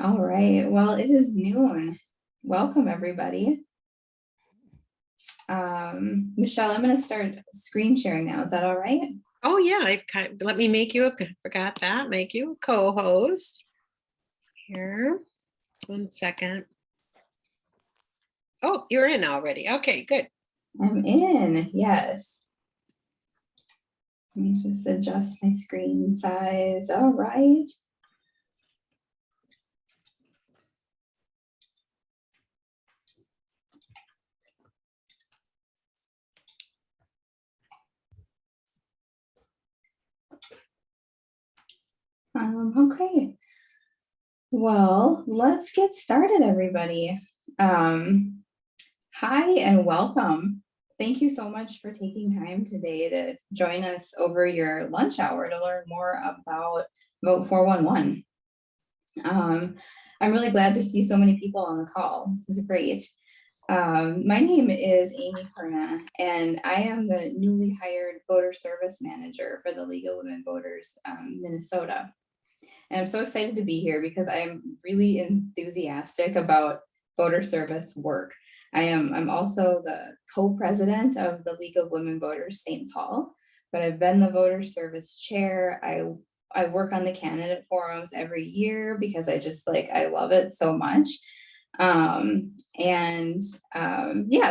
All right, well, it is noon. Welcome, everybody. Michelle, I'm going to start screen sharing now. Is that all right? Oh yeah, let me make you forgot that, make you a co-host. Here, 1 second. Oh, you're in already. Okay, good. I'm in, yes. Let me just adjust my screen size. All right. Okay. Well, let's get started, everybody. Hi and welcome. Thank you so much for taking time today to join us over your lunch hour to learn more about Vote 411. I'm really glad to see so many people on the call. This is great. My name is Amy Perna, and I am the newly hired voter service manager for the League of Women Voters Minnesota. And I'm so excited to be here because I'm really enthusiastic about voter service work. I'm also the co-president of the League of Women Voters St. Paul, but I've been the voter service chair. I work on the candidate forums every year because I love it so much. Yeah,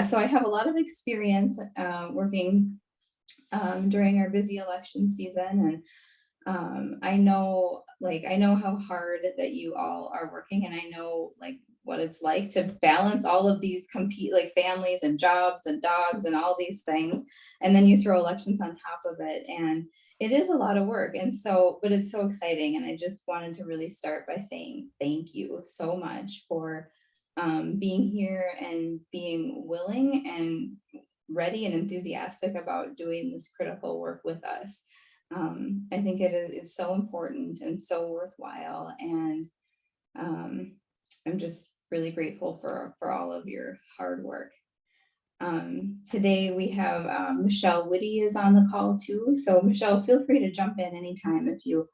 so I have a lot of experience working during our busy election season, and I know how hard that you all are working, and I know what it's like to balance all of these families and jobs and dogs and all these things, and then you throw elections on top of it, and it is a lot of work. And so, but it's so exciting, and I just wanted to really start by saying thank you so much for being here and being willing and ready and enthusiastic about doing this critical work with us. I think it's so important and so worthwhile, and I'm just really grateful for all of your hard work. Today we have Michelle Whitty is on the call too. So Michelle, feel free to jump in anytime if you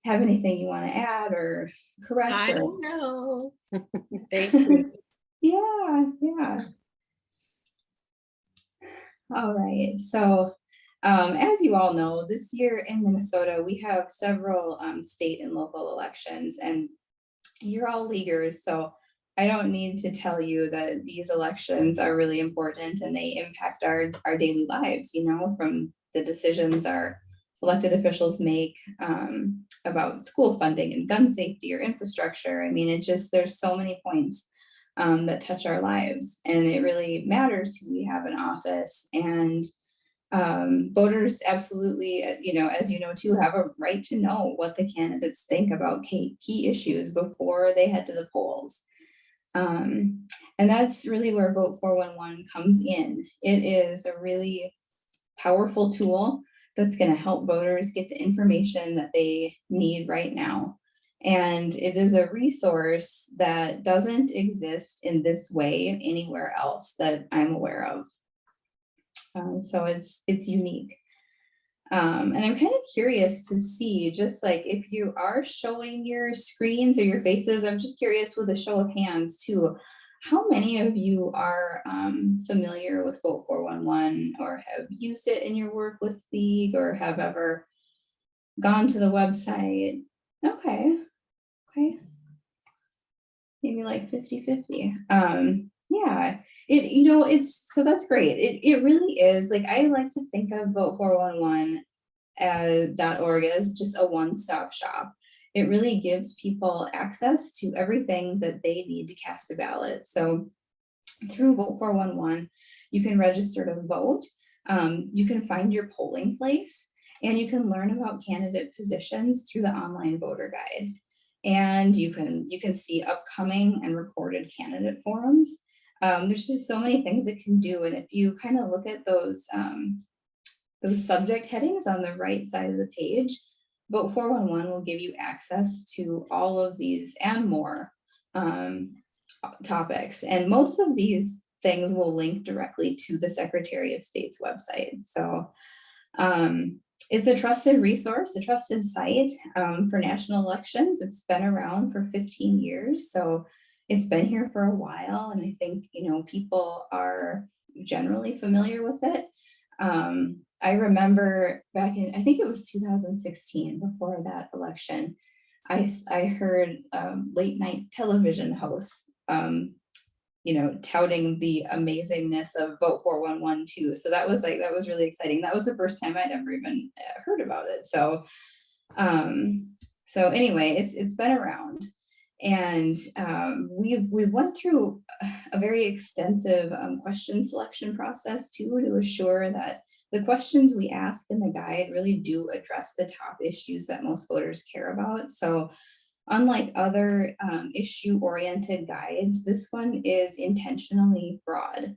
have anything you want to add or correct. I don't know. Thank you. Yeah. All right. So as you all know, this year in Minnesota, we have several state and local elections, and you're all leaguers, so I don't need to tell you that these elections are really important and they impact our daily lives, from the decisions our elected officials make about school funding and gun safety or infrastructure. I mean, there's so many points that touch our lives, and it really matters who we have in office. And voters absolutely, as you know too, have a right to know what the candidates think about key issues before they head to the polls. And that's really where Vote 411 comes in. It is a really powerful tool that's going to help voters get the information that they need right now. And it is a resource that doesn't exist in this way anywhere else that I'm aware of. So it's unique. And I'm kind of curious to see, just if you are showing your screens or your faces, I'm just curious with a show of hands too, how many of you are familiar with Vote 411 or have used it in your work with League or have ever gone to the website? Okay. Maybe 50-50. Yeah, so that's great. It really is, I like to think of Vote411 .org as just a one-stop shop. It really gives people access to everything that they need to cast a ballot. So through Vote 411, you can register to vote, you can find your polling place, and you can learn about candidate positions through the online voter guide. And you can see upcoming and recorded candidate forums. There's just so many things it can do. And if you kind of look at those subject headings on the right side of the page, Vote 411 will give you access to all of these and more topics. And most of these things will link directly to the Secretary of State's website. So It's a trusted resource, a trusted site for national elections. It's been around for 15 years, so it's been here for a while, and I think, you know, people are generally familiar with it. I remember back in, I think it was 2016, before that election, I heard late night television hosts, you know, touting the amazingness of Vote 411 too. So that was like, that was really exciting. That was the first time I'd ever even heard about it. So, so anyway, it's been around, and we've went through a very extensive question selection process too, to assure that the questions we ask in the guide really do address the top issues that most voters care about. So unlike other issue-oriented guides, this one is intentionally broad.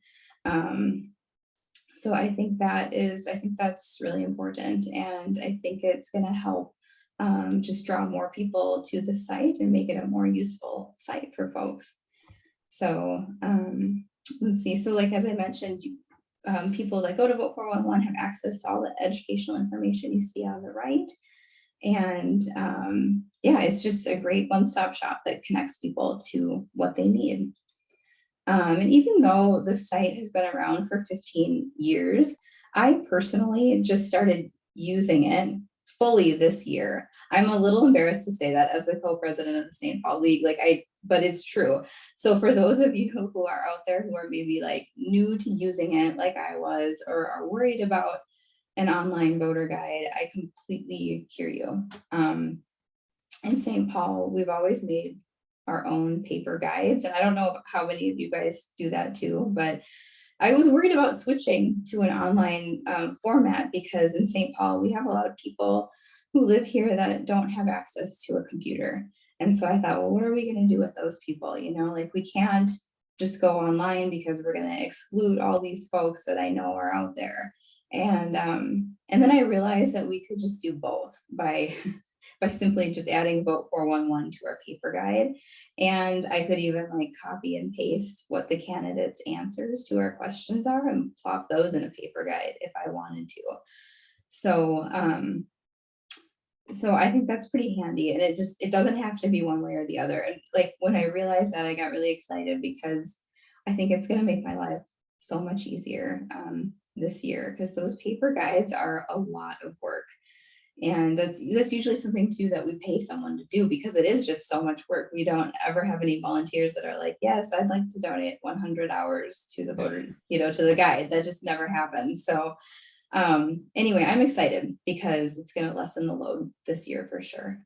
So I think that's really important, and I think it's going to help just draw more people to the site and make it a more useful site for folks. So let's see. So like, as I mentioned, people that go to Vote 411 have access to all the educational information you see on the right. And yeah, it's just a great one-stop shop that connects people to what they need. And even though the site has been around for 15 years, I personally just started using it fully this year. I'm a little embarrassed to say that as the co-president of the St. Paul League, but it's true. So for those of you who are out there who are maybe like new to using it like I was, or are worried about an online voter guide, I completely hear you. In St. Paul, we've always made our own paper guides, and I don't know how many of you guys do that too, but I was worried about switching to an online format, because in St. Paul, we have a lot of people who live here that don't have access to a computer. And so I thought, well, what are we going to do with those people? You know, like, we can't just go online, because we're going to exclude all these folks that I know are out there. And then I realized that we could just do both by by simply just adding Vote 411 to our paper guide. And I could even like copy and paste what the candidates' answers to our questions are and plop those in a paper guide if I wanted to. So so I think that's pretty handy, and it doesn't have to be one way or the other. And like, when I realized that, I got really excited, because I think it's going to make my life so much easier this year, because those paper guides are a lot of work. And that's usually something too that we pay someone to do, because it is just so much work. We don't ever have any volunteers that are like, yes, I'd like to donate 100 hours to the voters, you know, to the guide. That just never happens. So anyway, I'm excited, because it's going to lessen the load this year for sure.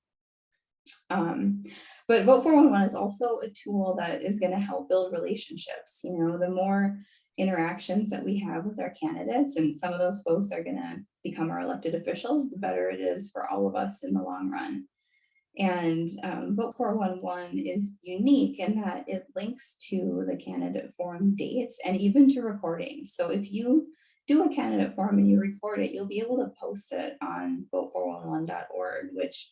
But Vote 411 is also a tool that is going to help build relationships. You know, the more interactions that we have with our candidates, and some of those folks are going to become our elected officials, the better it is for all of us in the long run. And Vote 411 is unique in that it links to the candidate forum dates and even to recordings. So if you do a candidate forum and you record it, you'll be able to post it on vote411.org, which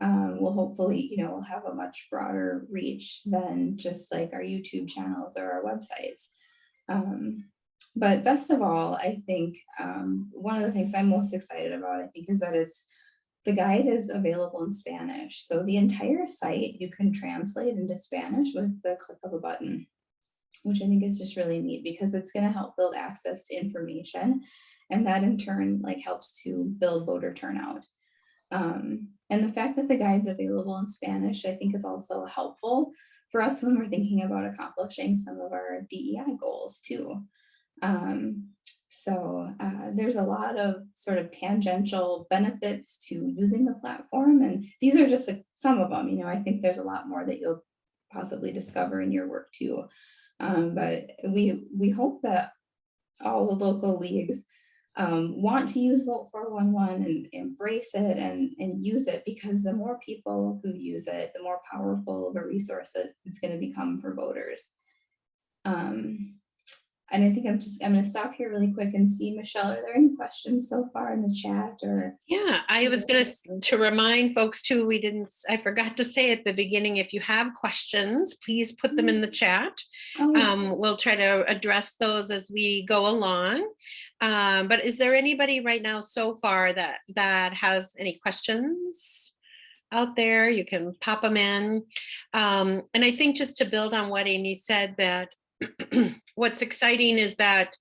will hopefully, you know, will have a much broader reach than just like our YouTube channels or our websites. But best of all, I think one of the things I'm most excited about, I think, is that the guide is available in Spanish. So the entire site you can translate into Spanish with the click of a button, which I think is just really neat, because it's going to help build access to information, and that in turn like helps to build voter turnout. And the fact that the guide's available in Spanish, I think, is also helpful for us when we're thinking about accomplishing some of our DEI goals too. So there's a lot of sort of tangential benefits to using the platform, and these are just like some of them. You know, I think there's a lot more that you'll possibly discover in your work too. But we hope that all the local leagues want to use Vote 411 and embrace it and use it, because the more people who use it, the more powerful of a resource it's going to become for voters. And I think I'm going to stop here really quick and see, Michelle, are there any questions so far in the chat or? Yeah, I was going to remind folks too, I forgot to say at the beginning, if you have questions, please put them in the chat. Oh, We'll try to address those as we go along. But is there anybody right now so far that has any questions out there? You can pop them in. And I think just to build on what Amy said, that what's exciting is that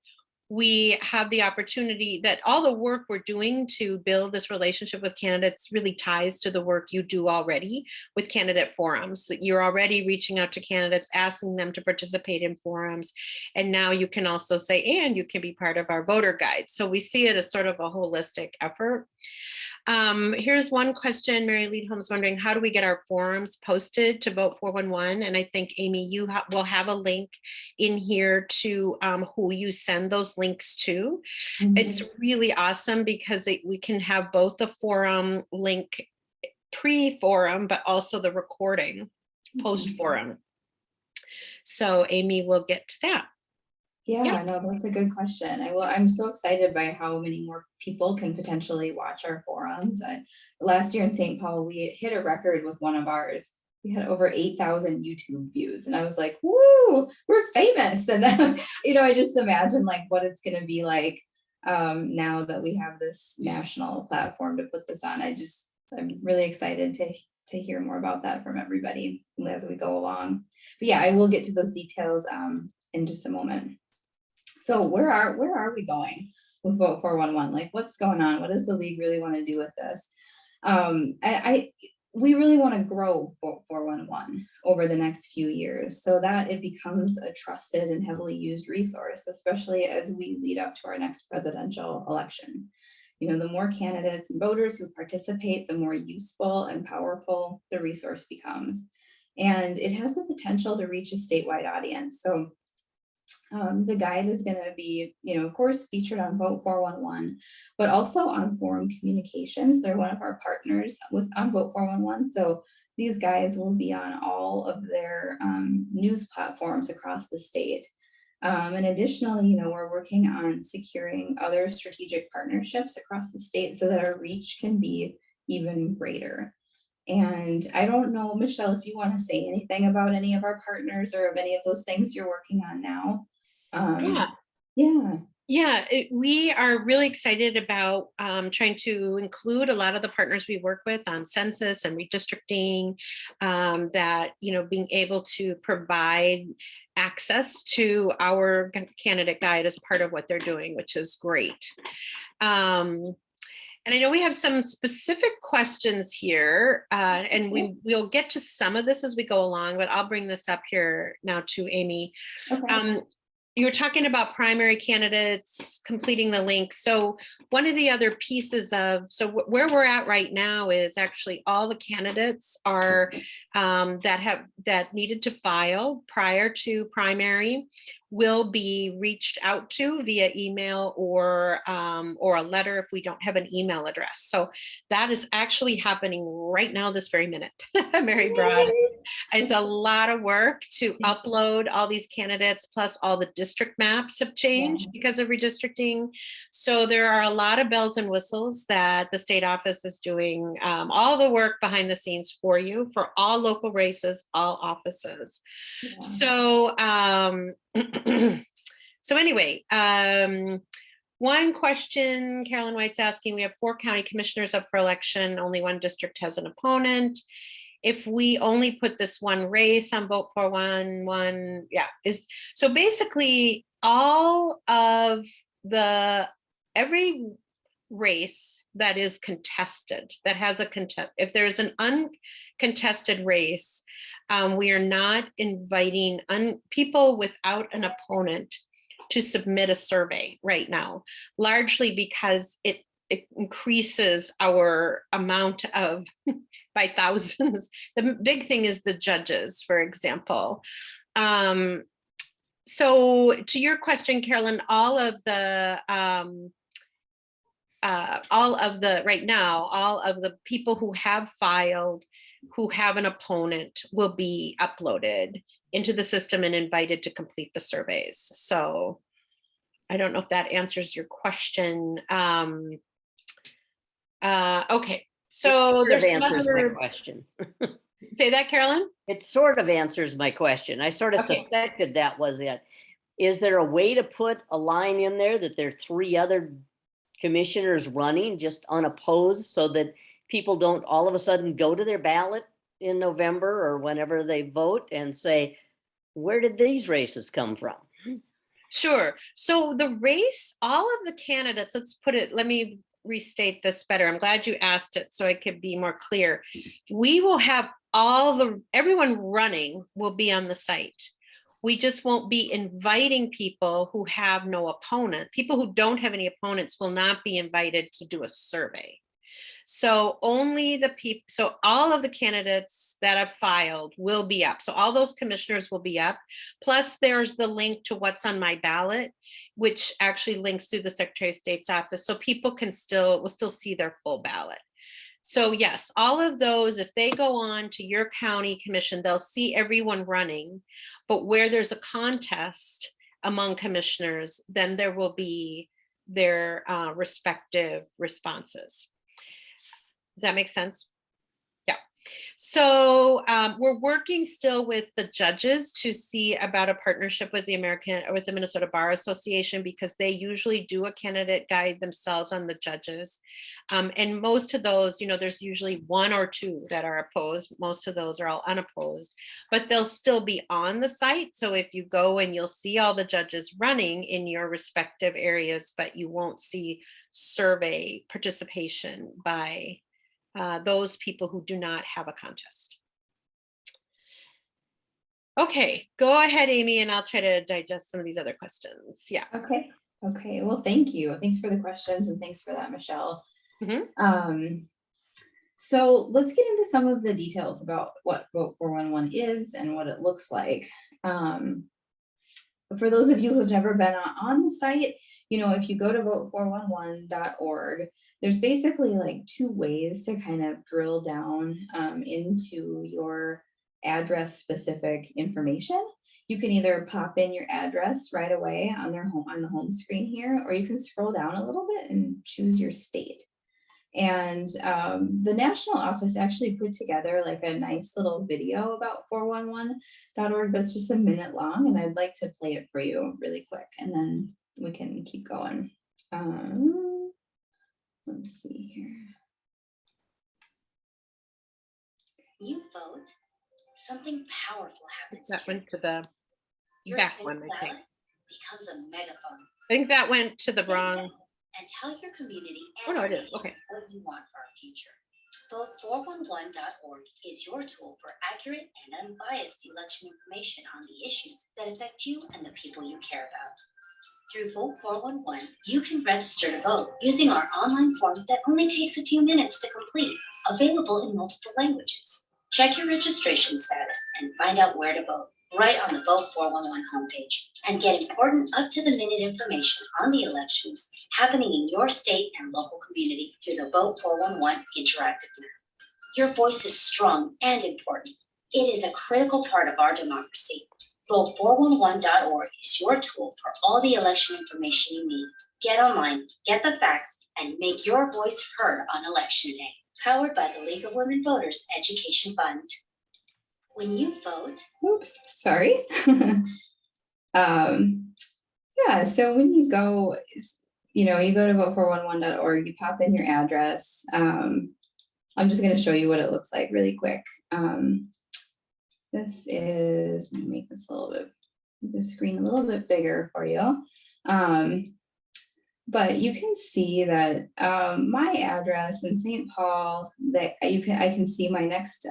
we have the opportunity that all the work we're doing to build this relationship with candidates really ties to the work you do already with candidate forums. So you're already reaching out to candidates, asking them to participate in forums. And now you can also say, and you can be part of our voter guide. So we see it as sort of a holistic effort. Here's one question. Mary Leadholm's wondering, how do we get our forums posted to Vote411? And I think, Amy, you will have a link in here to who you send those links to. It's really awesome because we can have both the forum link pre-forum, but also the recording post-forum. So Amy will get to that. Yeah, no, that's a good question. I'm so excited by how many more people can potentially watch our forums. Last year in St. Paul, we hit a record with one of ours. We had over 8,000 YouTube views, and I was like, "Woo, we're famous!" And then, I just imagine like what it's going to be like now that we have this national platform to put this on. I'm really excited to hear more about that from everybody as we go along. But yeah, I will get to those details in just a moment. So where are we going with Vote411? Like, what's going on? What does the league really want to do with this? We really want to grow Vote411 over the next few years so that it becomes a trusted and heavily used resource, especially as we lead up to our next presidential election. The more candidates and voters who participate, the more useful and powerful the resource becomes. And it has the potential to reach a statewide audience. So the guide is going to be, of course, featured on Vote411, but also on Forum Communications. They're one of our partners on Vote411. So these guides will be on all of their news platforms across the state. And additionally, we're working on securing other strategic partnerships across the state so that our reach can be even greater. And I don't know, Michelle, if you want to say anything about any of our partners or of any of those things you're working on now. Yeah, we are really excited about trying to include a lot of the partners we work with on census and redistricting, that, being able to provide access to our candidate guide as part of what they're doing, which is great. And I know we have some specific questions here, and we'll get to some of this as we go along, but I'll bring this up here now to Amy. Okay. You were talking about primary candidates completing the link. So one of the other pieces where we're at right now is actually all the candidates are that needed to file prior to primary will be reached out to via email or a letter if we don't have an email address. So that is actually happening right now, this very minute. Mary Broad. It's a lot of work to upload all these candidates, plus all the district maps have changed because of redistricting. So there are a lot of bells and whistles that the state office is doing, all the work behind the scenes for you for all local races, all offices. So so anyway, one question Carolyn White's asking, we have 4 county commissioners up for election, only one district has an opponent. If we only put this one race on Vote411, so basically every race that is contested, that has if there's an uncontested race, we are not inviting people without an opponent to submit a survey right now, largely because it increases our amount of by thousands. The big thing is the judges, for example. So to your question, Carolyn, all of the people who have filed, who have an opponent, will be uploaded into the system and invited to complete the surveys. So I don't know if that answers your question. Okay, so there's some answers my other, question. say that, Carolyn? It sort of answers my question. I sort of Okay. suspected that was it. Is there a way to put a line in there that there are 3 other commissioners running just unopposed, so that people don't all of a sudden go to their ballot in November or whenever they vote and say, where did these races come from? Sure. So the race, all of the candidates, let me restate this better. I'm glad you asked it so it could be more clear. We will have everyone running will be on the site. We just won't be inviting people who have no opponent. People who don't have any opponents will not be invited to do a survey. So only the people, so all of the candidates that have filed will be up. So all those commissioners will be up. Plus there's the link to what's on my ballot, which actually links through the Secretary of State's office. So people will still see their full ballot. So yes, all of those, if they go on to your county commission, they'll see everyone running, but where there's a contest among commissioners, then there will be their respective responses. Does that make sense? Yeah. So we're working still with the judges to see about a partnership with the Minnesota Bar Association, because they usually do a candidate guide themselves on the judges. And most of those, there's usually 1 or 2 that are opposed. Most of those are all unopposed, but they'll still be on the site. So if you go, and you'll see all the judges running in your respective areas, but you won't see survey participation by those people who do not have a contest. Okay, go ahead, Amy, and I'll try to digest some of these other questions. Yeah. Okay. Okay. Well, thank you. Thanks for the questions, and thanks for that, Michelle. So let's get into some of the details about what Vote411 is and what it looks like. For those of you who've never been on the site, if you go to vote411.org, there's basically like 2 ways to kind of drill down into your address specific information. You can either pop in your address right away on the home screen here, or you can scroll down a little bit and choose your state. And the national office actually put together like a nice little video about 411.org that's just a minute long, and I'd like to play it for you really quick, and then we can keep going. Let's see here. You vote, something powerful happens. That went to the Your back single one, I think. ballot becomes a megaphone. I think that went to the wrong. And tell your community Oh, no, and it is. Okay. what you want for our future. Vote411.org is your tool for accurate and unbiased election information on the issues that affect you and the people you care about. Through Vote411, you can register to vote using our online form that only takes a few minutes to complete, available in multiple languages. Check your registration status and find out where to vote right on the Vote411 homepage, and get important up-to-the-minute information on the elections happening in your state and local community through the Vote411 interactive map. Your voice is strong and important. It is a critical part of our democracy. Vote411.org is your tool for all the election information you need. Get online, get the facts, and make your voice heard on Election Day. Powered by the League of Women Voters Education Fund. When you vote, Oops, sorry. Yeah, so when you go, you go to vote411.org, you pop in your address. I'm just going to show you what it looks like really quick. This is, let me make this the screen a little bit bigger for you. But you can see that my address in St. Paul, that I can see my next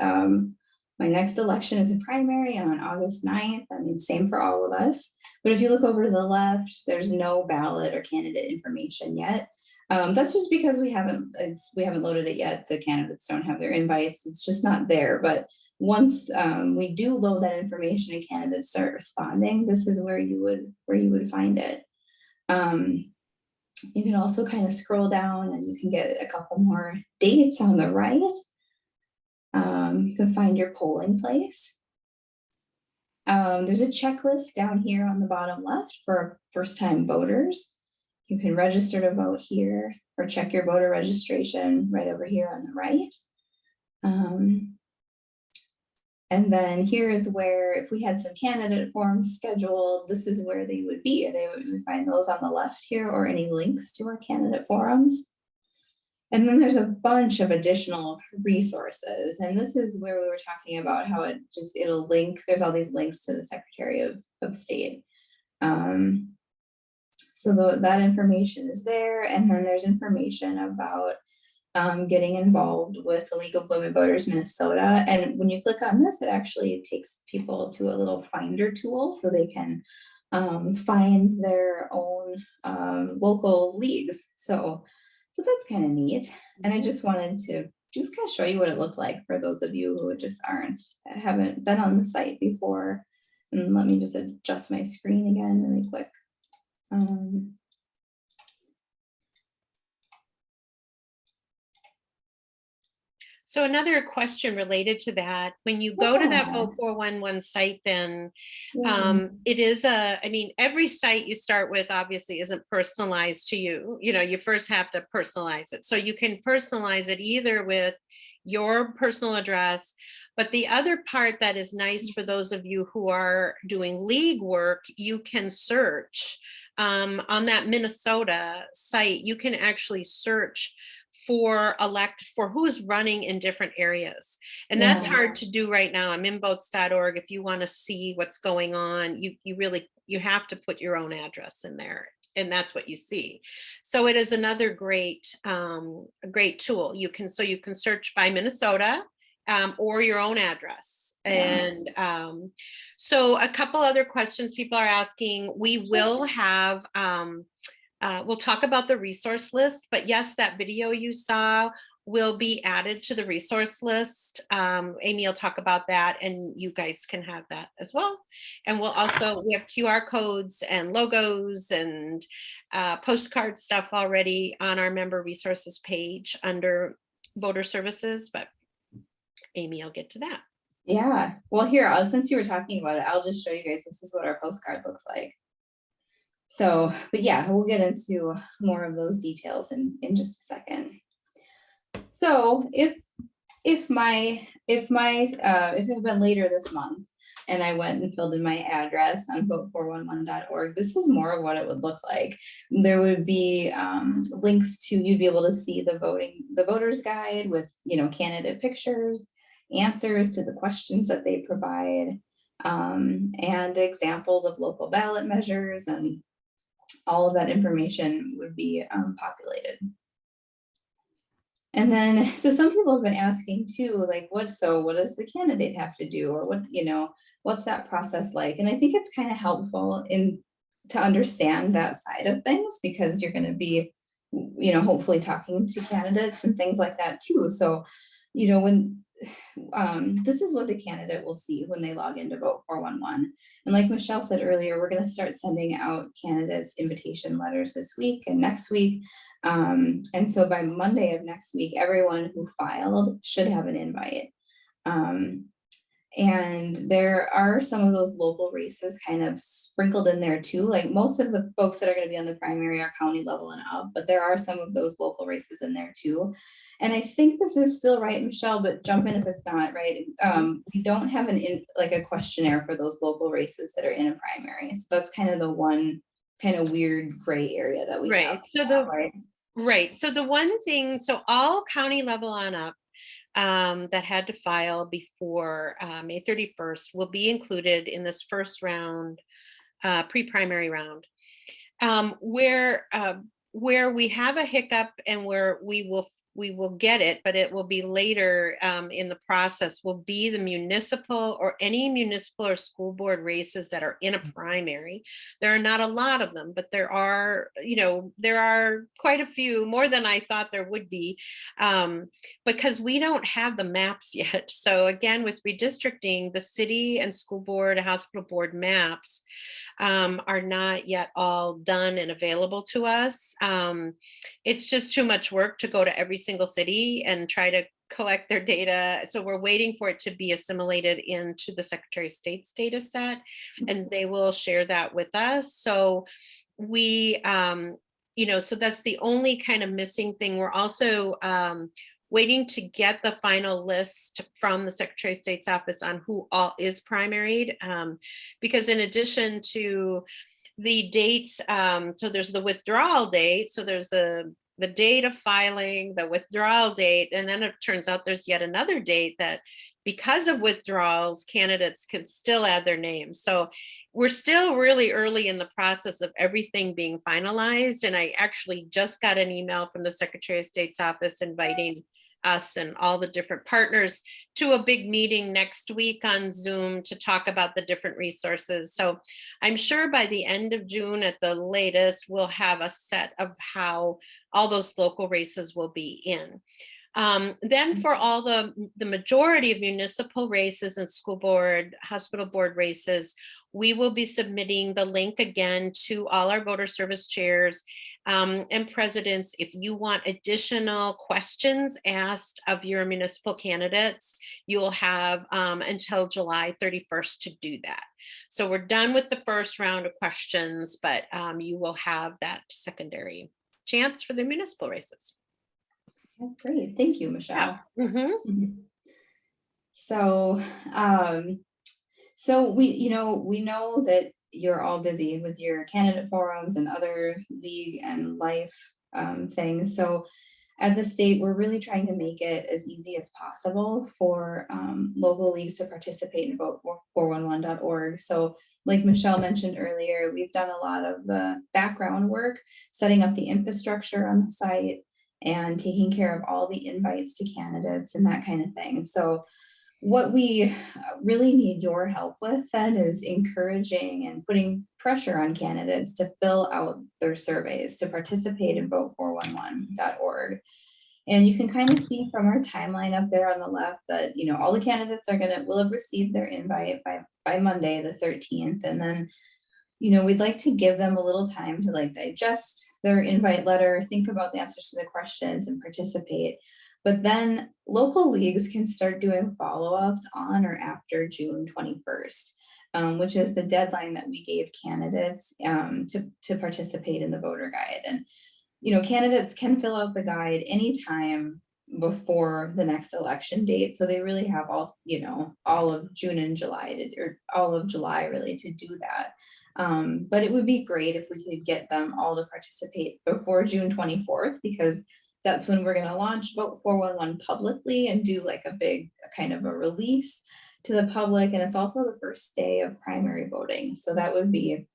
election is a primary on August 9th. I mean, same for all of us. But if you look over to the left, there's no ballot or candidate information yet. That's just because we haven't loaded it yet. The candidates don't have their invites. It's just not there. But once we do load that information and candidates start responding, this is where you would find it. You can also kind of scroll down and you can get a couple more dates on the right. You can find your polling place. There's a checklist down here on the bottom left for first-time voters. You can register to vote here or check your voter registration right over here on the right. And then here is where, if we had some candidate forms scheduled, this is where they would be. We would find those on the left here, or any links to our candidate forums. And then there's a bunch of additional resources. And this is where we were talking about how it'll link, there's all these links to the Secretary of State. So that information is there. And then there's information about getting involved with the League of Women Voters Minnesota. And when you click on this, it actually takes people to a little finder tool so they can find their own local leagues. So that's kind of neat. And I just wanted to just kind of show you what it looked like for those of you who just haven't been on the site before. And let me just adjust my screen again really quick. So another question related to that, when you go to that Yeah. Vote411 site, then Yeah. it is I mean, every site you start with obviously isn't personalized to you. You know, you first have to personalize it. So you can personalize it either with your personal address, but the other part that is nice for those of you who are doing league work, you can search on that Minnesota site. You can actually search for who's running in different areas. And that's Yeah. hard to do right now. I'm in votes.org. If you want to see what's going on, you have to put your own address in there. And that's what you see. So it is another great tool. You can search by Minnesota or your own address. Yeah. And so a couple other questions people are asking. We will have we'll talk about the resource list, but yes, that video you saw will be added to the resource list. Amy will talk about that, and you guys can have that as well. And we have QR codes and logos and postcard stuff already on our member resources page under voter services, but Amy will get to that. Yeah. Well, here, since you were talking about it, I'll just show you guys, this is what our postcard looks like. So, but yeah, we'll get into more of those details in just a second. So if it had been later this month and I went and filled in my address on vote411.org, this is more of what it would look like. There would be links you'd be able to see the voter's guide with, candidate pictures, answers to the questions that they provide, and examples of local ballot measures, and all of that information would be populated. And then, so some people have been asking too, like, what does the candidate have to do, or what's that process like? And I think it's kind of helpful to understand that side of things, because you're going to be, hopefully talking to candidates and things like that too. So, when this is what the candidate will see when they log into Vote411. And like Michelle said earlier, we're going to start sending out candidates invitation letters this week and next week. And so by Monday of next week, everyone who filed should have an invite. And there are some of those local races kind of sprinkled in there too. Like most of the folks that are going to be on the primary are county level and up, but there are some of those local races in there too. And I think this is still right, Michelle, but jump in if it's not right. We don't have a questionnaire for those local races that are in a primary. So that's kind of the one kind of weird gray area that we have. Right. So the one thing, all county level on up that had to file before May 31st will be included in this first round, pre-primary round, where we have a hiccup and where we will get it, but it will be later in the process, will be the municipal or any municipal or school board races that are in a primary. There are not a lot of them, but there are quite a few, more than I thought there would be, because we don't have the maps yet. So again, with redistricting, the city and school board, hospital board maps are not yet all done and available to us. It's just too much work to go to every single city and try to collect their data. So we're waiting for it to be assimilated into the Secretary of State's data set, and they will share that with us. So we, so that's the only kind of missing thing. We're also waiting to get the final list from the Secretary of State's office on who all is primaried, because in addition to the dates, so there's the withdrawal date, so there's the date of filing, the withdrawal date, and then it turns out there's yet another date that because of withdrawals, candidates can still add their names. So we're still really early in the process of everything being finalized. And I actually just got an email from the Secretary of State's office inviting us and all the different partners to a big meeting next week on Zoom to talk about the different resources. So I'm sure by the end of June at the latest, we'll have a set of how all those local races will be in. Then for all the majority of municipal races and school board, hospital board races, we will be submitting the link again to all our voter service chairs and presidents. If you want additional questions asked of your municipal candidates, you'll have until July 31st to do that. So we're done with the first round of questions, but you will have that secondary chance for the municipal races. Great, thank you, Michelle. Yeah. Mm-hmm. So, so we know that you're all busy with your candidate forums and other league and life things. So at the state, we're really trying to make it as easy as possible for local leagues to participate in vote411.org. So like Michelle mentioned earlier, we've done a lot of the background work, setting up the infrastructure on the site and taking care of all the invites to candidates and that kind of thing. So what we really need your help with then is encouraging and putting pressure on candidates to fill out their surveys, to participate in vote411.org. And you can kind of see from our timeline up there on the left that, all the candidates will have received their invite by Monday, the 13th. And then, we'd like to give them a little time to digest their invite letter, think about the answers to the questions and participate. But then local leagues can start doing follow-ups on or after June 21st, which is the deadline that we gave candidates to participate in the voter guide. And, candidates can fill out the guide anytime before the next election date. So they really have all of June and July or all of July really to do that. But it would be great if we could get them all to participate before June 24th, because that's when we're going to launch Vote411 publicly and do a big kind of a release to the public. And it's also the first day of primary voting. So that would be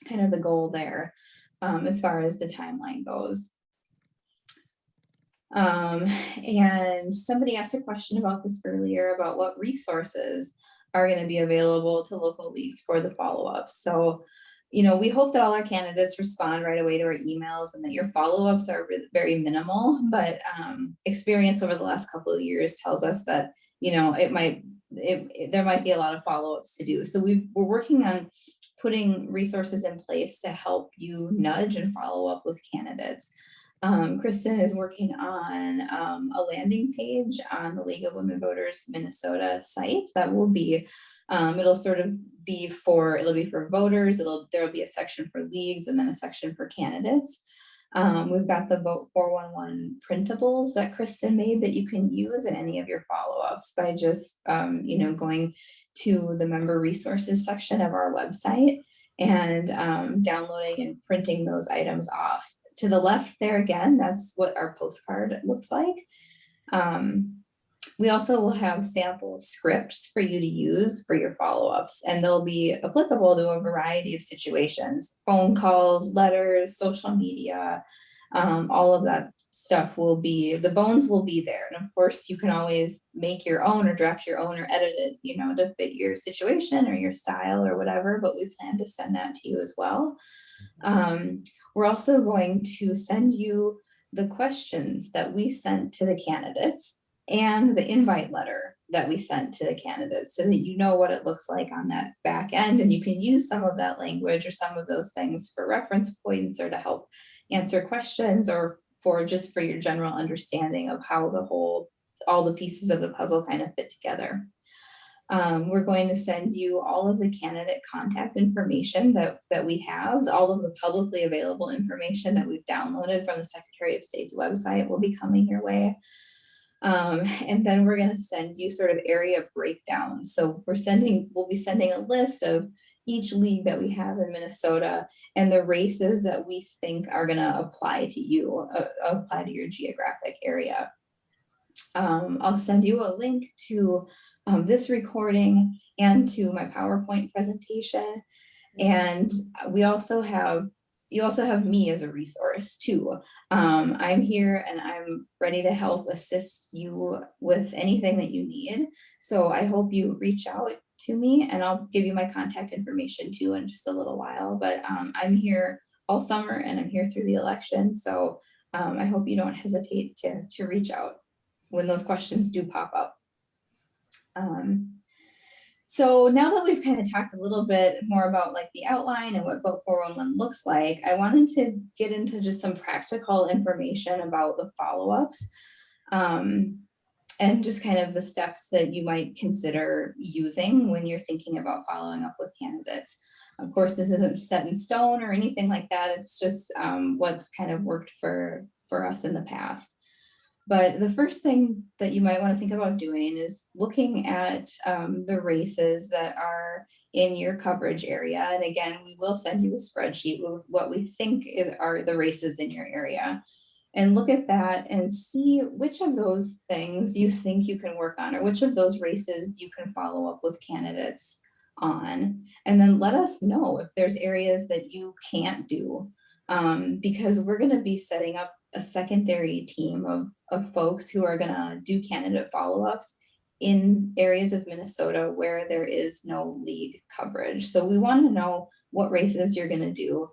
kind of the goal there as far as the timeline goes. And somebody asked a question about this earlier about what resources are going to be available to local leagues for the follow-ups. So we hope that all our candidates respond right away to our emails and that your follow-ups are very minimal, but experience over the last couple of years tells us that, there might be a lot of follow-ups to do. So we're working on putting resources in place to help you nudge and follow up with candidates. Kristen is working on a landing page on the League of Women Voters Minnesota site that will be it'll be for voters. There'll be a section for leagues and then a section for candidates. We've got the Vote411 printables that Kristen made that you can use in any of your follow-ups by just going to the member resources section of our website and downloading and printing those items off. To the left there again, that's what our postcard looks like. We also will have sample scripts for you to use for your follow-ups, and they'll be applicable to a variety of situations: phone calls, letters, social media, all of that stuff the bones will be there. And of course, you can always make your own or draft your own or edit it, to fit your situation or your style or whatever, but we plan to send that to you as well. We're also going to send you the questions that we sent to the candidates and the invite letter that we sent to the candidates so that you know what it looks like on that back end, and you can use some of that language or some of those things for reference points or to help answer questions or for your general understanding of how the whole all the pieces of the puzzle kind of fit together. We're going to send you all of the candidate contact information that we have, all of the publicly available information that we've downloaded from the Secretary of State's website will be coming your way. And then we're going to send you sort of area breakdowns. So we'll be sending a list of each league that we have in Minnesota and the races that we think are going to apply to you, apply to your geographic area. I'll send you a link to this recording and to my PowerPoint presentation. And you also have me as a resource too. I'm here and I'm ready to help assist you with anything that you need. So I hope you reach out to me, and I'll give you my contact information too in just a little while. But I'm here all summer and I'm here through the election. So I hope you don't hesitate to reach out when those questions do pop up. So now that we've kind of talked a little bit more about like the outline and what Vote 411 looks like, I wanted to get into just some practical information about the follow-ups and just kind of the steps that you might consider using when you're thinking about following up with candidates. Of course, this isn't set in stone or anything like that. It's just what's kind of worked for us in the past. But the first thing that you might want to think about doing is looking at the races that are in your coverage area. And again, we will send you a spreadsheet with what we think are the races in your area. And look at that and see which of those things you think you can work on, or which of those races you can follow up with candidates on. And then let us know if there's areas that you can't do, because we're going to be setting up a secondary team of folks who are going to do candidate follow-ups in areas of Minnesota where there is no league coverage. So we want to know what races you're going to do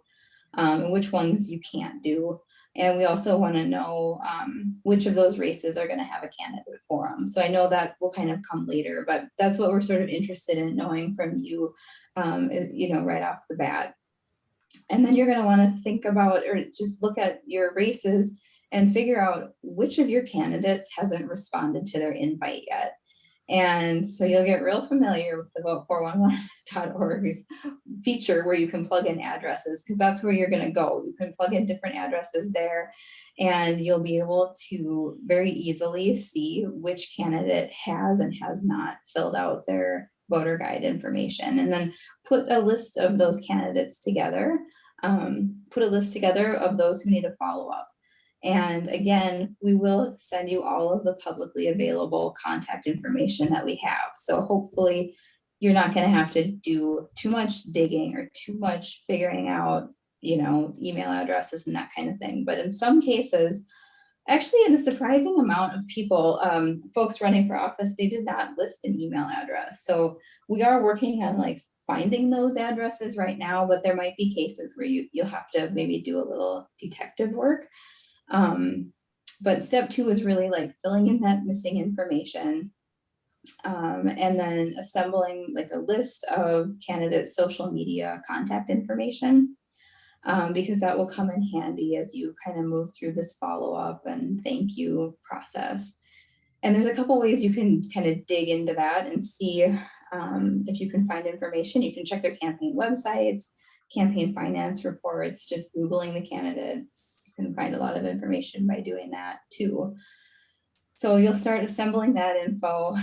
and which ones you can't do. And we also want to know which of those races are going to have a candidate forum. So I know that will kind of come later, but that's what we're sort of interested in knowing from you, right off the bat. And then you're going to want to think about, or just look at your races and figure out which of your candidates hasn't responded to their invite yet. And so you'll get real familiar with the vote411.org's feature where you can plug in addresses, because that's where you're going to go. You can plug in different addresses there, and you'll be able to very easily see which candidate has and has not filled out their voter guide information, and then put a list of those candidates together, put a list together of those who need a follow-up. And again, we will send you all of the publicly available contact information that we have. So hopefully you're not going to have to do too much digging or too much figuring out, email addresses and that kind of thing. But in some cases, actually, in a surprising amount of people, folks running for office, they did not list an email address. So we are working on like finding those addresses right now, but there might be cases where you'll have to maybe do a little detective work. But step 2 is really like filling in that missing information, and then assembling like a list of candidates' social media contact information. Because that will come in handy as you kind of move through this follow-up and thank you process. And there's a couple ways you can kind of dig into that and see if you can find information. You can check their campaign websites, campaign finance reports, just Googling the candidates. You can find a lot of information by doing that too. So you'll start assembling that info.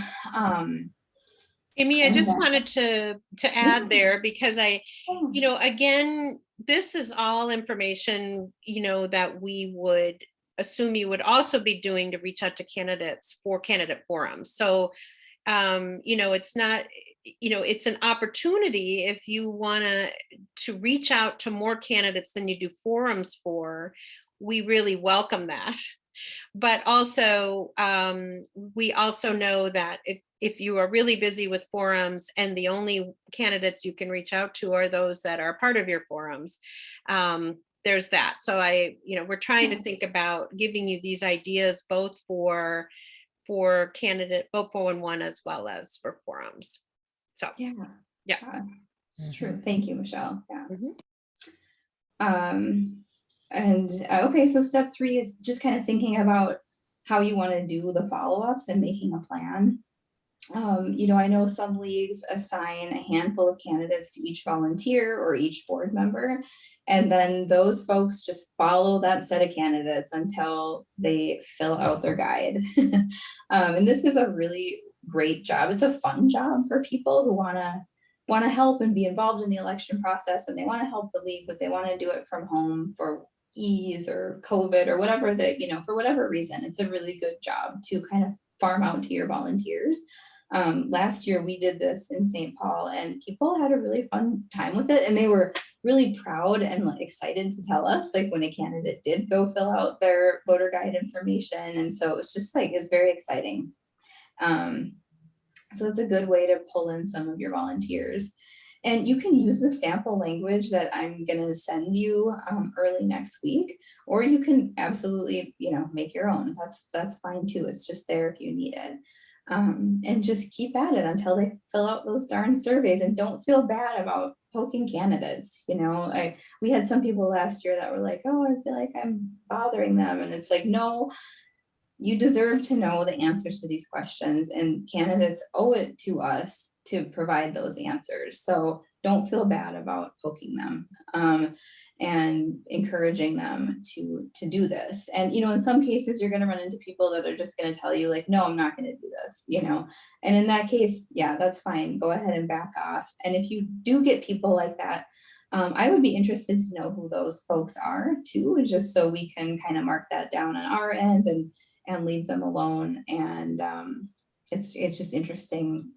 Amy, I just wanted to add there, because again, this is all information, that we would assume you would also be doing to reach out to candidates for candidate forums. So, it's not, it's an opportunity if you want to reach out to more candidates than you do forums for. We really welcome that. But also, we also know that if you are really busy with forums and the only candidates you can reach out to are those that are part of your forums, there's that. So we're trying to think about giving you these ideas both for candidate Vote 411 as well as for forums. So yeah, it's true. Thank you, Michelle. Yeah. Mm-hmm. Okay, so step 3 is just kind of thinking about how you want to do the follow-ups and making a plan. I know some leagues assign a handful of candidates to each volunteer or each board member, and then those folks just follow that set of candidates until they fill out their guide. And this is a really great job. It's a fun job for people who want to help and be involved in the election process, and they want to help the league, but they want to do it from home for ease or COVID or whatever that, for whatever reason. It's a really good job to kind of farm out to your volunteers. Last year we did this in St. Paul, and people had a really fun time with it, and they were really proud and excited to tell us when a candidate did go fill out their voter guide information. And so it was just it's very exciting. So it's a good way to pull in some of your volunteers. And you can use the sample language that I'm going to send you early next week, or you can absolutely, make your own. That's fine too. It's just there if you need it. And just keep at it until they fill out those darn surveys, and don't feel bad about poking candidates. We had some people last year that were like, oh, I feel like I'm bothering them. And it's like, no, you deserve to know the answers to these questions, and candidates owe it to us to provide those answers. So don't feel bad about poking them and encouraging them to do this. And, in some cases, you're going to run into people that are just going to tell you no, I'm not going to do this, and in that case, yeah, that's fine. Go ahead and back off. And if you do get people like that, I would be interested to know who those folks are too, just so we can kind of mark that down on our end and leave them alone. And it's just interesting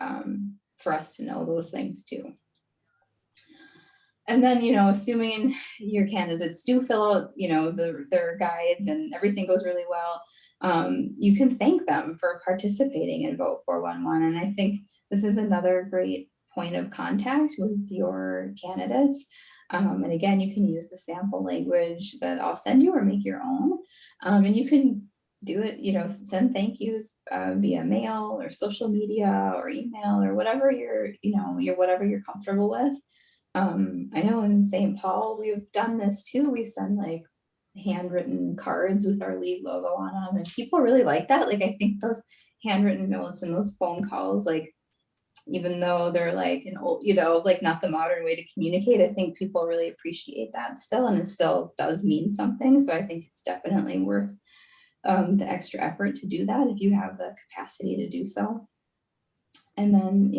for us to know those things too. And then, assuming your candidates do fill out, their guides and everything goes really well, you can thank them for participating in Vote 411. And I think this is another great point of contact with your candidates. And again, you can use the sample language that I'll send you or make your own. And you can do it, send thank yous via mail or social media or email or whatever whatever you're comfortable with. I know in St. Paul, we've done this too. We send handwritten cards with our league logo on them, and people really like that. I think those handwritten notes and those phone calls, even though they're an old, not the modern way to communicate, I think people really appreciate that still, and it still does mean something. So I think it's definitely worth the extra effort to do that if you have the capacity to do so. And then,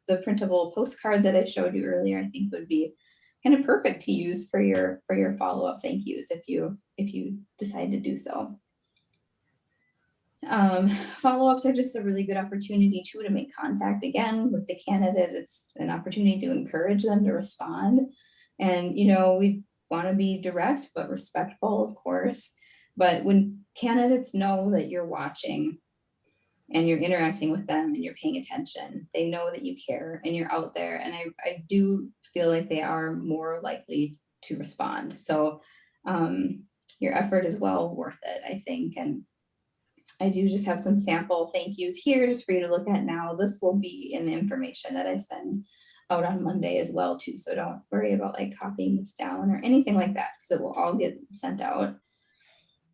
the printable postcard that I showed you earlier, I think would be kind of perfect to use for your follow-up thank yous if you decide to do so. Follow-ups are just a really good opportunity too to make contact again with the candidate. It's an opportunity to encourage them to respond. And, we want to be direct but respectful, of course. But when candidates know that you're watching and you're interacting with them and you're paying attention, they know that you care and you're out there. And I do feel like they are more likely to respond. So your effort is well worth it, I think. And I do just have some sample thank yous here just for you to look at now. This will be in the information that I send out on Monday as well too. So don't worry about copying this down or anything like that, because it will all get sent out.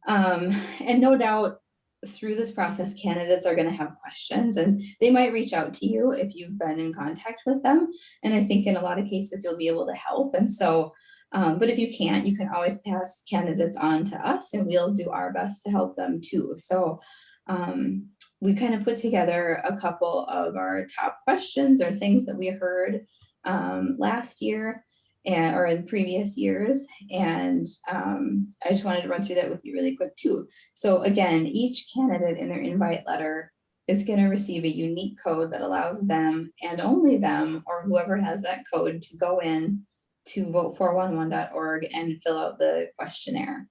And no doubt through this process, candidates are going to have questions, and they might reach out to you if you've been in contact with them. And I think in a lot of cases, you'll be able to help. And so, but if you can't, you can always pass candidates on to us, and we'll do our best to help them too. So we kind of put together a couple of our top questions or things that we heard last year or in previous years. And I just wanted to run through that with you really quick too. So again, each candidate in their invite letter is going to receive a unique code that allows them and only them or whoever has that code to go in to vote411.org and fill out the questionnaire.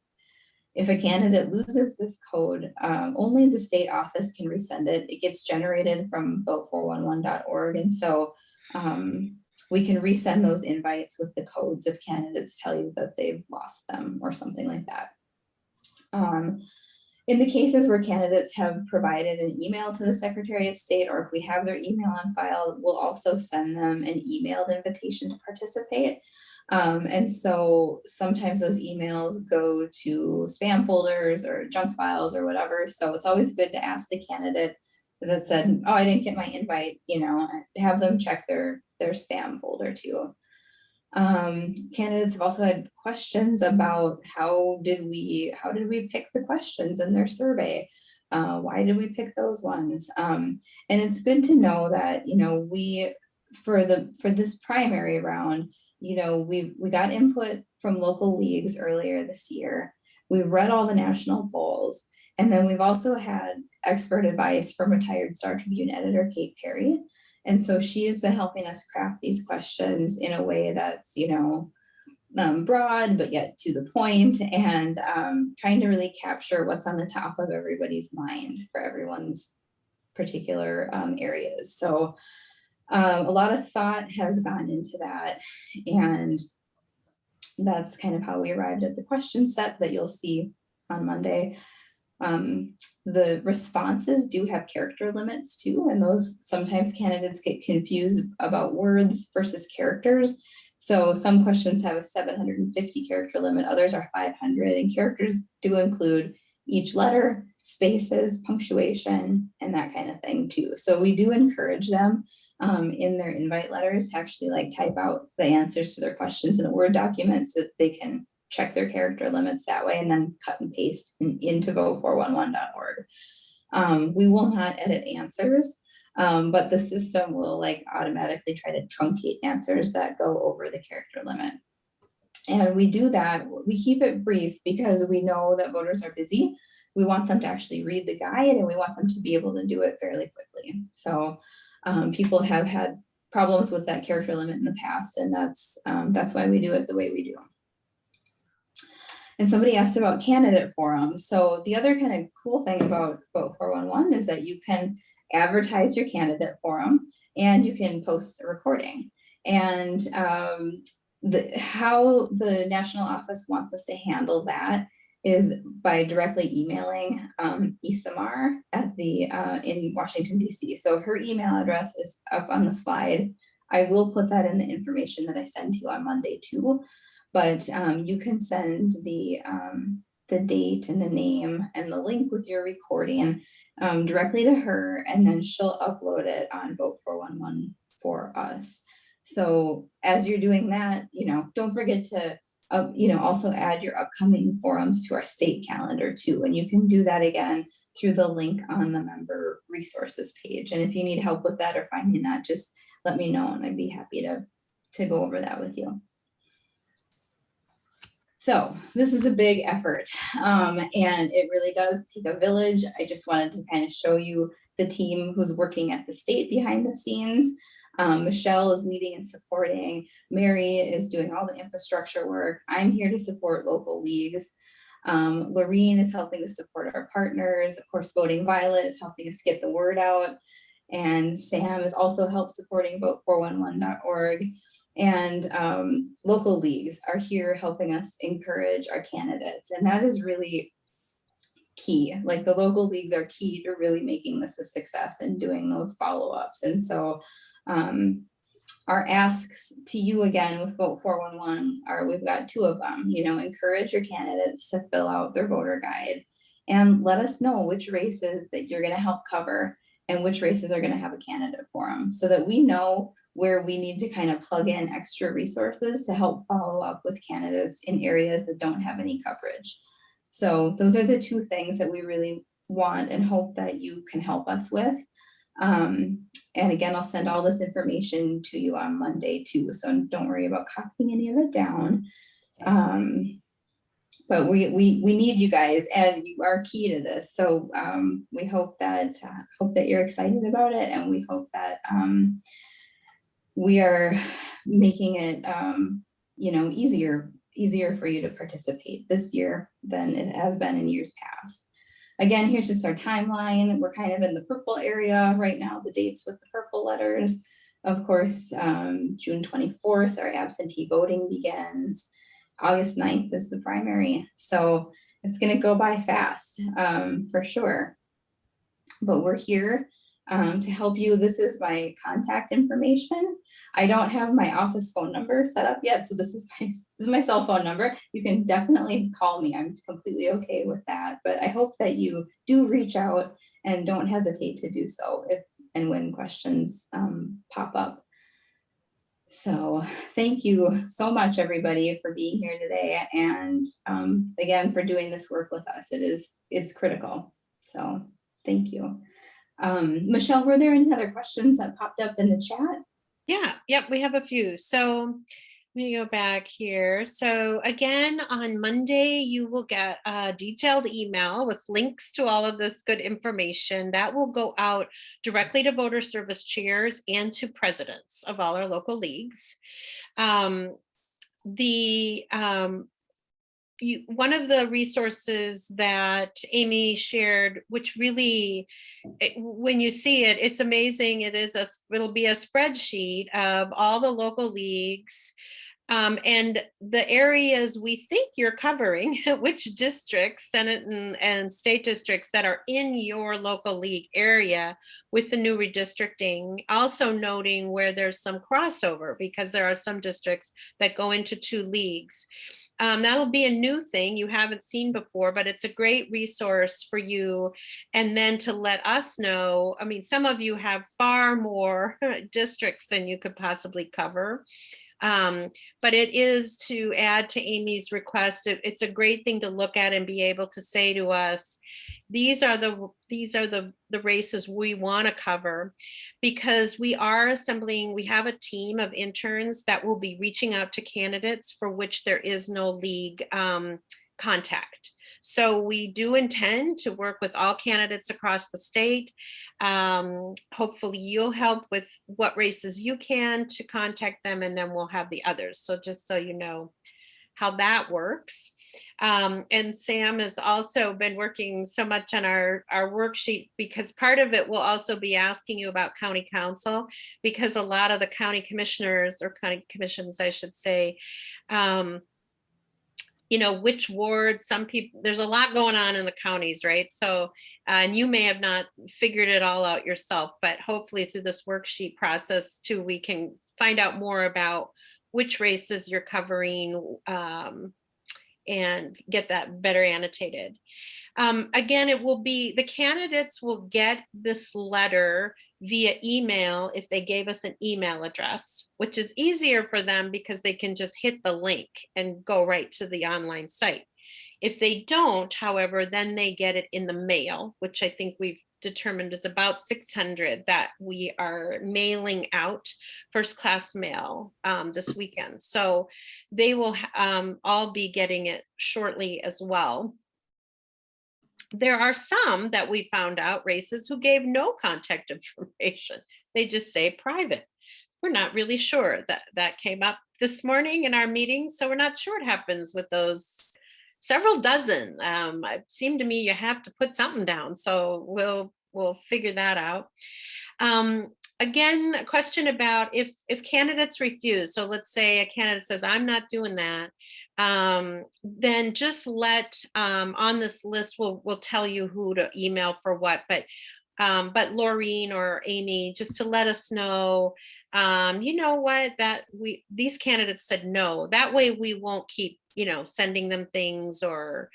If a candidate loses this code, only the state office can resend it. It gets generated from vote411.org. And so we can resend those invites with the codes if candidates tell you that they've lost them or something like that. In the cases where candidates have provided an email to the Secretary of State, or if we have their email on file, we'll also send them an emailed invitation to participate. And so sometimes those emails go to spam folders or junk files or whatever. So it's always good to ask the candidate that said, oh, I didn't get my invite, have them check their spam folder too. Candidates have also had questions about how did we pick the questions in their survey? Why did we pick those ones? And it's good to know that, we, for this primary round, we got input from local leagues earlier this year. We've read all the national polls, and then we've also had expert advice from retired Star Tribune editor Kate Perry. And so she has been helping us craft these questions in a way that's, broad, but yet to the point, and trying to really capture what's on the top of everybody's mind for everyone's particular areas. So a lot of thought has gone into that, and that's kind of how we arrived at the question set that you'll see on Monday. The responses do have character limits too, and those sometimes candidates get confused about words versus characters. So some questions have a 750 character limit, others are 500, and characters do include each letter, spaces, punctuation, and that kind of thing too. So we do encourage them in their invite letters to actually type out the answers to their questions in a Word document so that they can check their character limits that way and then cut and paste into vote411.org. We will not edit answers, but the system will automatically try to truncate answers that go over the character limit. And we do that, we keep it brief because we know that voters are busy. We want them to actually read the guide, and we want them to be able to do it fairly quickly. So people have had problems with that character limit in the past, and that's why we do it the way we do. And somebody asked about candidate forums. So the other kind of cool thing about Vote411 is that you can advertise your candidate forum and you can post a recording. And how the national office wants us to handle that is by directly emailing Isamar at in Washington, D.C. So her email address is up on the slide. I will put that in the information that I send to you on Monday too. But you can send the date and the name and the link with your recording directly to her, and then she'll upload it on Vote411 for us. So as you're doing that, don't forget to also add your upcoming forums to our state calendar too. And you can do that again through the link on the member resources page. And if you need help with that or finding that, just let me know and I'd be happy to go over that with you. So this is a big effort, and it really does take a village. I just wanted to kind of show you the team who's working at the state behind the scenes. Michelle is leading and supporting. Mary is doing all the infrastructure work. I'm here to support local leagues. Lorene is helping to support our partners. Of course, Voting Violet is helping us get the word out. And Sam is also help supporting Vote411.org. And local leagues are here helping us encourage our candidates. And that is really key. The local leagues are key to really making this a success and doing those follow-ups. And so our asks to you again with Vote411 are, we've got two of them, encourage your candidates to fill out their voter guide and let us know which races that you're going to help cover and which races are going to have a candidate forum, so that we know where we need to kind of plug in extra resources to help follow up with candidates in areas that don't have any coverage. So those are the two things that we really want and hope that you can help us with. And again, I'll send all this information to you on Monday too, so don't worry about copying any of it down. But we need you guys, and you are key to this. So we hope that you're excited about it, and we hope that we are making it easier for you to participate this year than it has been in years past. Again, here's just our timeline. We're kind of in the purple area right now, the dates with the purple letters. Of course, June 24th, our absentee voting begins. August 9th is the primary. So it's going to go by fast for sure. But we're here to help you. This is my contact information. I don't have my office phone number set up yet, so this is my cell phone number. You can definitely call me. I'm completely okay with that. But I hope that you do reach out and don't hesitate to do so if and when questions pop up. So thank you so much, everybody, for being here today, and again, for doing this work with us. It's critical. So thank you. Michelle, were there any other questions that popped up in the chat? Yeah, yep, we have a few. So let me go back here. So again, on Monday, you will get a detailed email with links to all of this good information that will go out directly to voter service chairs and to presidents of all our local leagues. One of the resources that Amy shared, which really, when you see it, it's amazing. It'll be a spreadsheet of all the local leagues and the areas we think you're covering, which districts, Senate and state districts that are in your local league area with the new redistricting, also noting where there's some crossover because there are some districts that go into 2 leagues. That'll be a new thing you haven't seen before, but it's a great resource for you. And then to let us know, I mean, some of you have far more districts than you could possibly cover. But it is to add to Amy's request. It's a great thing to look at and be able to say to us, these are the races we want to cover, because we have a team of interns that will be reaching out to candidates for which there is no league contact. So we do intend to work with all candidates across the state. Hopefully you'll help with what races you can to contact them, and then we'll have the others. So just so you know how that works. And Sam has also been working so much on our worksheet, because part of it will also be asking you about county council, because a lot of the county commissioners, or county commissions, I should say, which wards, some people, there's a lot going on in the counties, right? So, and you may have not figured it all out yourself, but hopefully through this worksheet process too, we can find out more about which races you're covering and get that better annotated. Again, the candidates will get this letter via email if they gave us an email address, which is easier for them because they can just hit the link and go right to the online site. If they don't, however, then they get it in the mail, which I think we've determined is about 600 that we are mailing out, first class mail this weekend. So they will all be getting it shortly as well. There are some that we found out, races, who gave no contact information. They just say private. We're not really sure. That came up this morning in our meeting, so we're not sure what happens with those several dozen. It seemed to me you have to put something down, so we'll figure that out. Again, a question about if candidates refuse. So let's say a candidate says, I'm not doing that. Then just on this list, we'll tell you who to email for what, but Laureen or Amy, just to let us know, you know what, that these candidates said no. That way we won't keep, sending them things or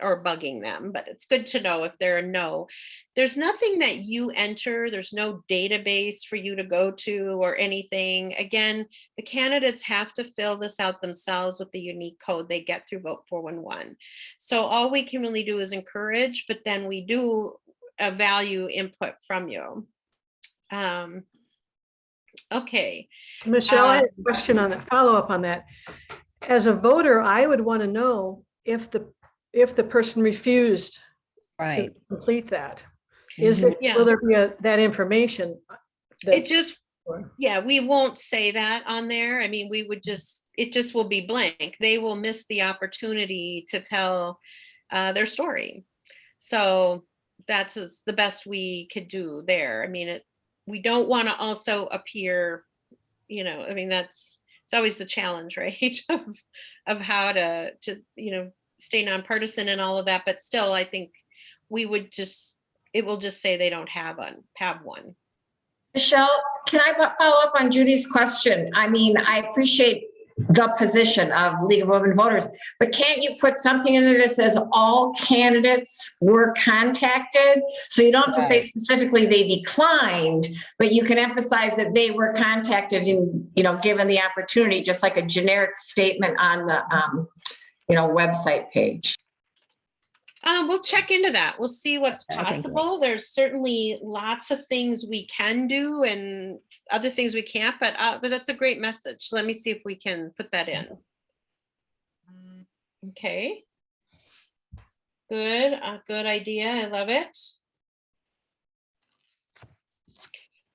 bugging them, but it's good to know if they're a no. There's nothing that you enter, there's no database for you to go to or anything. Again, the candidates have to fill this out themselves with the unique code they get through Vote411. So all we can really do is encourage, but then we do value input from you. Okay. Michelle, I have a question on that, follow up on that. As a voter, I would want to know if the person refused to complete that. Will there be that information? We won't say that on there. I mean, it just will be blank. They will miss the opportunity to tell their story. So that's the best we could do there. I mean, we don't want to also appear, I mean, it's always the challenge, right? of how to stay nonpartisan and all of that. But still, I think it will just say they don't have one. Michelle, can I follow up on Judy's question? I mean, I appreciate the position of League of Women Voters, but can't you put something in there that says all candidates were contacted? So you don't have to say specifically they declined, but you can emphasize that they were contacted and, given the opportunity, just like a generic statement on the, website page. We'll check into that. We'll see what's Okay, thank you. possible. There's certainly lots of things we can do and other things we can't, but that's a great message. Let me see if we can put that in. Okay. Good, good idea. I love it.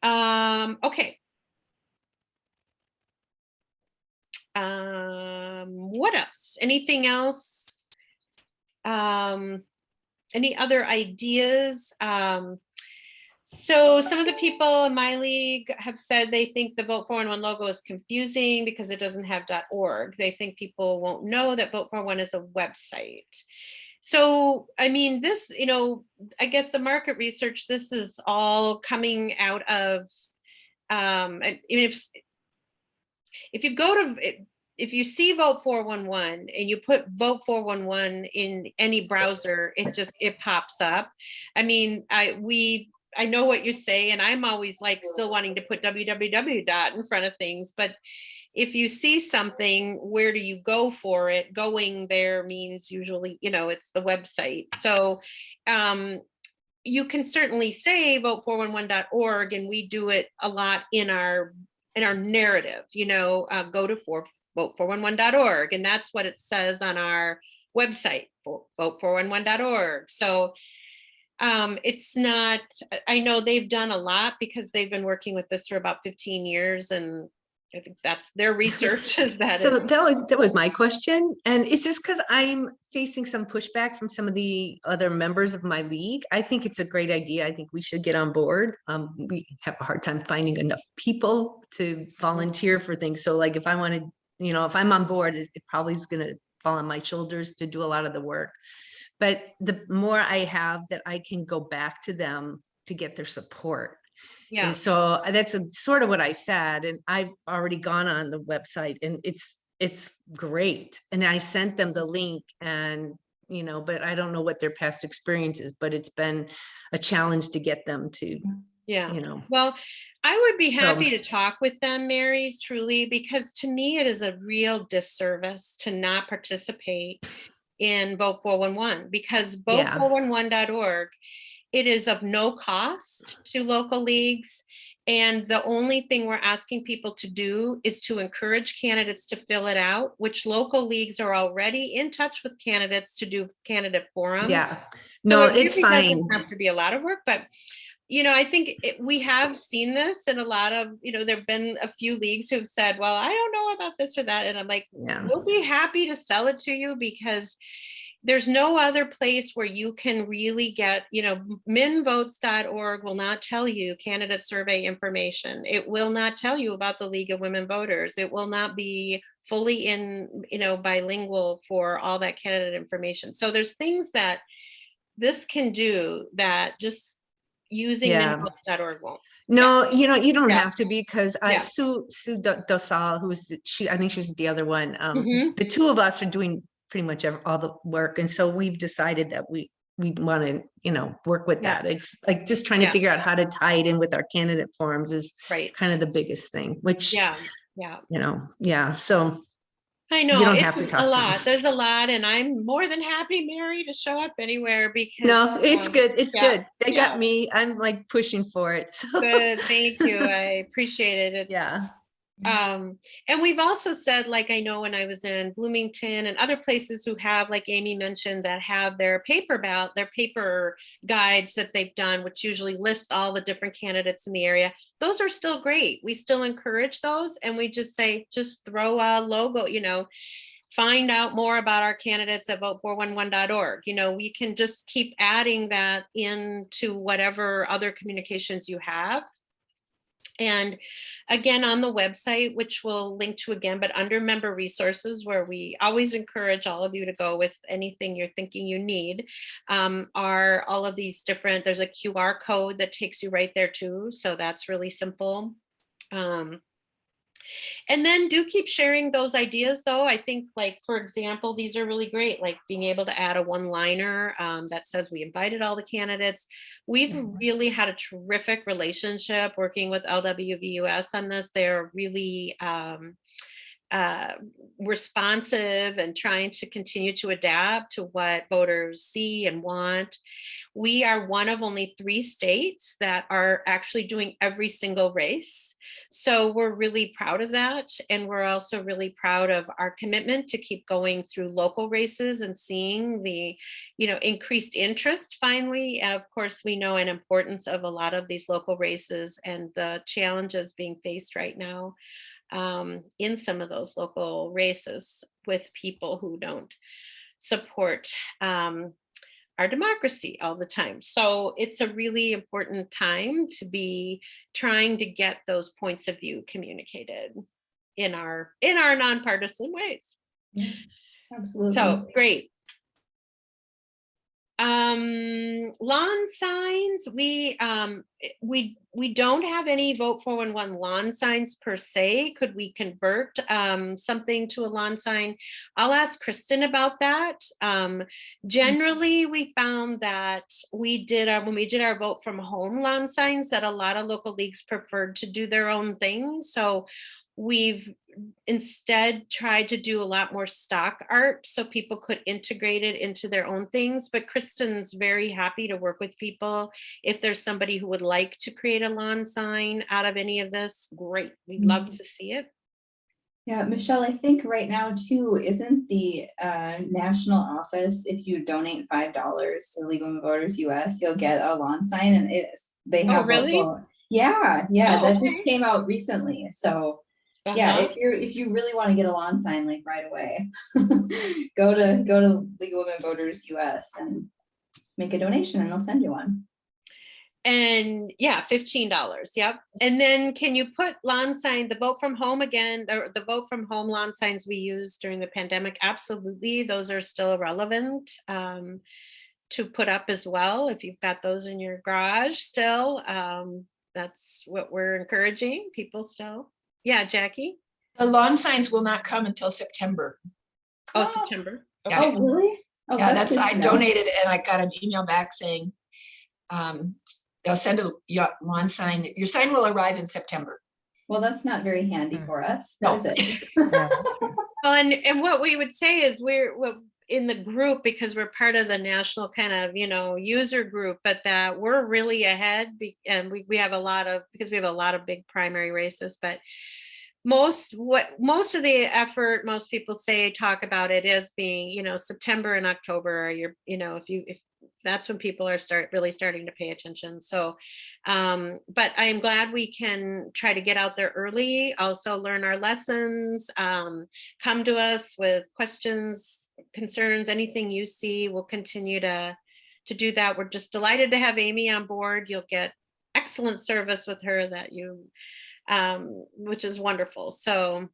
Okay. What else? Anything else? Any other ideas? So some of the people in my league have said they think the Vote411 logo is confusing because it doesn't have .org. They think people won't know that Vote411 is a website. So, I mean, this, I guess the market research, this is all coming out of, if you go to, if you see Vote411 and you put Vote411 in any browser, it pops up. I mean, I know what you say, and I'm always like still wanting to put www. In front of things, but if you see something, where do you go for it? Going there means usually, it's the website. So you can certainly say vote411.org, and we do it a lot in our narrative, go to vote411.org, and that's what it says on our website, vote411.org. So it's not, I know they've done a lot because they've been working with this for about 15 years, and I think that's their research is that. So that was my question. And it's just because I'm facing some pushback from some of the other members of my league. I think it's a great idea. I think we should get on board. We have a hard time finding enough people to volunteer for things. So like if I wanted, if I'm on board, it probably is going to fall on my shoulders to do a lot of the work. But the more I have that I can go back to them to get their support. Yeah. So that's sort of what I said. And I've already gone on the website and it's great. And I sent them the link and, but I don't know what their past experience is, but it's been a challenge to get them to, Well, I would be happy to talk with them, Mary, truly, because to me, it is a real disservice to not participate in Vote411, because vote411.org, it is of no cost to local leagues. And the only thing we're asking people to do is to encourage candidates to fill it out, which local leagues are already in touch with candidates to do candidate forums. Yeah, no, so it's fine. Doesn't have to be a lot of work, but I think we have seen this in a lot of, there've been a few leagues who've said, well, I don't know about this or that. And I'm like, we'll be happy to sell it to you, because there's no other place where you can really get, minvotes.org will not tell you candidate survey information. It will not tell you about the League of Women Voters. It will not be fully bilingual for all that candidate information. So there's things that this can do that just using minvotes.org won't. No, you don't have to, because Sue Dosal, I think she's the other one. The two of us are doing pretty much all the work. And so we've decided that we want to, work with that. It's like just trying to figure out how to tie it in with our candidate forums is kind of the biggest thing, which, so I know you don't it's have to talk a to lot. them. There's a lot, and I'm more than happy, Mary, to show up anywhere, because no, it's good. It's good. They got me. I'm like pushing for it. So. Good. Thank you. I appreciate it. And we've also said, like, I know when I was in Bloomington and other places who have, like Amy mentioned, that have their paper guides that they've done, which usually list all the different candidates in the area. Those are still great. We still encourage those. And we just say, just throw a logo, find out more about our candidates at vote411.org. We can just keep adding that into whatever other communications you have. And again, on the website, which we'll link to again, but under member resources, where we always encourage all of you to go with anything you're thinking you need, are all of these different, there's a QR code that takes you right there too. So that's really simple. And then do keep sharing those ideas though. I think, like, for example, these are really great, like being able to add a one-liner that says we invited all the candidates. We've really had a terrific relationship working with LWVUS on this. They're really responsive and trying to continue to adapt to what voters see and want. We are one of only 3 states that are actually doing every single race. So we're really proud of that. And we're also really proud of our commitment to keep going through local races and seeing the, increased interest finally. And of course, we know an importance of a lot of these local races and the challenges being faced right now in some of those local races with people who don't support our democracy all the time. So it's a really important time to be trying to get those points of view communicated in our nonpartisan ways. Yeah, absolutely. So great. Lawn signs, we don't have any Vote 411 lawn signs per se. Could we convert something to a lawn sign? I'll ask Kristen about that. Generally, we found that when we did our Vote from Home lawn signs, that a lot of local leagues preferred to do their own thing. So we've instead tried to do a lot more stock art so people could integrate it into their own things. But Kristen's very happy to work with people. If there's somebody who would like to create a lawn sign out of any of this, great. We'd love to see it. Yeah, Michelle, I think right now too, isn't the national office, if you donate $5 to League of Women Voters US, you'll get a lawn sign, and they have really? Yeah, Oh, that okay. just came out recently. So yeah, if you really want to get a lawn sign like right away, go to League of Women Voters US and make a donation, and they'll send you one. And yeah, $15. Yep. And then can you put lawn sign, the Vote from Home again, or the Vote from Home lawn signs we used during the pandemic? Absolutely. Those are still relevant to put up as well. If you've got those in your garage still, that's what we're encouraging people still. Yeah, Jackie? The lawn signs will not come until September. Oh, September. Yeah. Oh, really? Oh, Yeah, that's good I to know. donated and I got an email back saying they'll send a lawn sign. Your sign will arrive in September. Well, that's not very handy for us, No. is it? Well, and what we would say is we're in the group, because we're part of the national kind of, user group, but that we're really ahead, and we have a lot of, because we have a lot of big primary races, but most of the effort, most people talk about it as being, September and October, if that's when people are really starting to pay attention. So, but I am glad we can try to get out there early, also learn our lessons, come to us with questions, concerns, anything you see. We'll continue to do that. We're just delighted to have Amy on board. You'll get excellent service with her which is wonderful. So,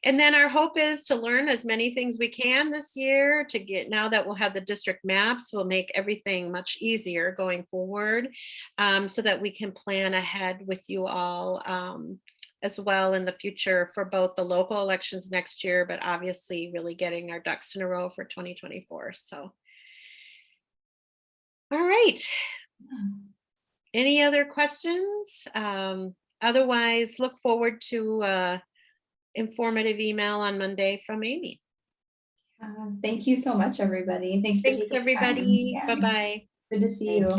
and then our hope is to learn as many things we can this year now that we'll have the district maps, we'll make everything much easier going forward, so that we can plan ahead with you all as well in the future for both the local elections next year, but obviously really getting our ducks in a row for 2024. So, all right. Any other questions? Otherwise, look forward to informative email on Monday from Amy. Thank you so much, everybody. Thanks for taking everybody. time. Yeah. Bye-bye. Good to see you.